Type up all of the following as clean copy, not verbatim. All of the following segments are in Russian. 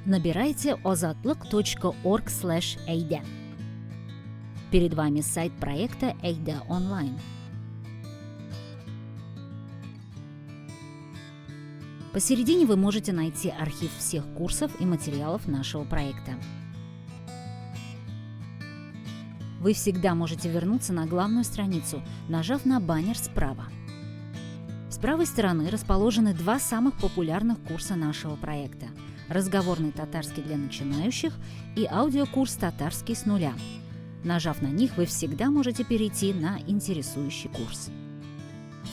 Набирайте ozatlyk.org/eyda. Перед вами сайт проекта Eyda Online. Посередине вы можете найти архив всех курсов и материалов нашего проекта. Вы всегда можете вернуться на главную страницу, нажав на баннер справа. С правой стороны расположены два самых популярных курса нашего проекта – разговорный татарский для начинающих и аудиокурс «Татарский с нуля». Нажав на них, вы всегда можете перейти на интересующий курс.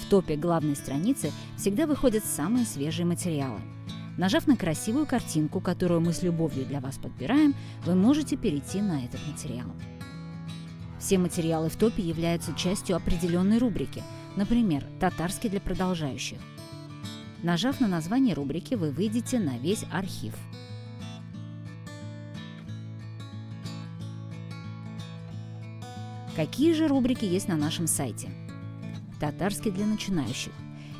В топе главной страницы всегда выходят самые свежие материалы. Нажав на красивую картинку, которую мы с любовью для вас подбираем, вы можете перейти на этот материал. Все материалы в топе являются частью определенной рубрики, например, «Татарский для продолжающих». Нажав на название рубрики, вы выйдете на весь архив. Какие же рубрики есть на нашем сайте? Татарский для начинающих.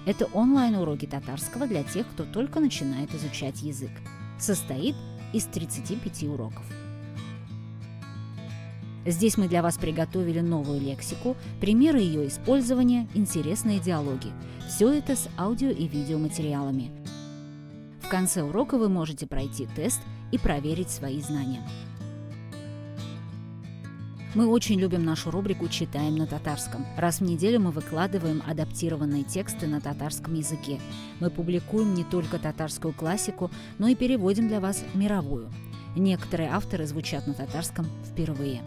Это онлайн-уроки татарского для тех, кто только начинает изучать язык. Состоит из 35 уроков. Здесь мы для вас приготовили новую лексику, примеры ее использования, интересные диалоги. Все это с аудио и видеоматериалами. В конце урока вы можете пройти тест и проверить свои знания. Мы очень любим нашу рубрику «Читаем на татарском». Раз в неделю мы выкладываем адаптированные тексты на татарском языке. Мы публикуем не только татарскую классику, но и переводим для вас мировую. Некоторые авторы звучат на татарском впервые.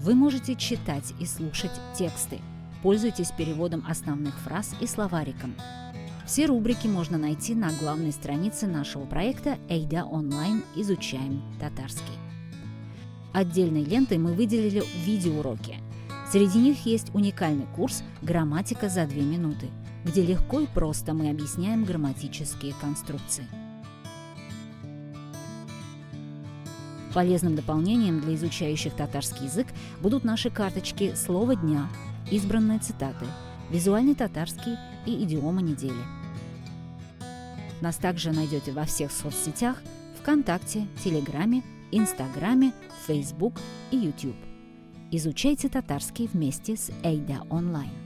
Вы можете читать и слушать тексты. Пользуйтесь переводом основных фраз и словариком. Все рубрики можно найти на главной странице нашего проекта Eyda Online «Изучаем татарский». Отдельной лентой мы выделили видеоуроки. Среди них есть уникальный курс «Грамматика за 2 минуты», где легко и просто мы объясняем грамматические конструкции. Полезным дополнением для изучающих татарский язык будут наши карточки «Слово дня», избранные цитаты, визуальный татарский и идиома недели. Нас также найдете во всех соцсетях – ВКонтакте, Телеграме, Инстаграме, Фейсбук и YouTube. Изучайте татарский вместе с Eyda Online.